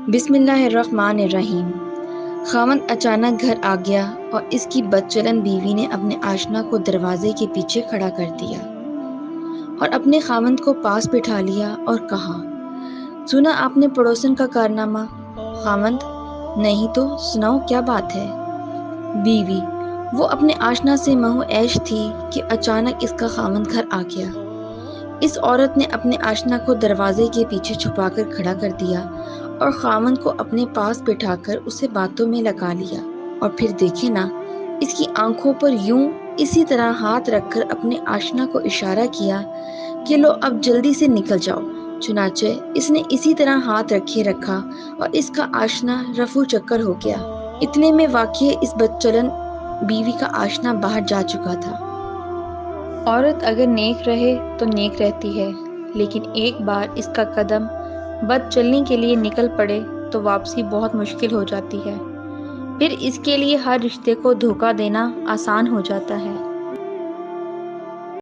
بسم اللہ الرحمن الرحیم۔ خاوند اچانک گھر آ گیا اور اس کی بدچلن بیوی نے اپنے آشنا کو دروازے کے پیچھے کھڑا کر دیا اور اپنے خاوند کو پاس بٹھا لیا اور کہا، سنا آپ نے پڑوسن کا کارنامہ؟ خاوند: نہیں تو، سناؤ کیا بات ہے؟ بیوی: وہ اپنے آشنا سے مہو عیش تھی کہ اچانک اس کا خاوند گھر آ گیا۔ اس عورت نے اپنے آشنا کو دروازے کے پیچھے چھپا کر کھڑا کر دیا اور خاوند کو اپنے پاس بٹھا کر اسے باتوں میں لگا لیا، اور پھر دیکھے نا، اس کی آنکھوں پر یوں اسی طرح ہاتھ رکھ کر اپنے آشنا کو اشارہ کیا کہ لو اب جلدی سے نکل جاؤ۔ چنانچہ اس نے اسی طرح ہاتھ رکھے رکھا اور اس کا آشنا رفو چکر ہو گیا۔ اتنے میں واقعی اس بدچلن بیوی کا آشنا باہر جا چکا تھا۔ عورت اگر نیک رہے تو نیک رہتی ہے، لیکن ایک بار اس کا قدم بد چلنے کے لیے نکل پڑے تو واپسی بہت مشکل ہو جاتی ہے۔ پھر اس کے لیے ہر رشتے کو دھوکہ دینا آسان ہو جاتا ہے۔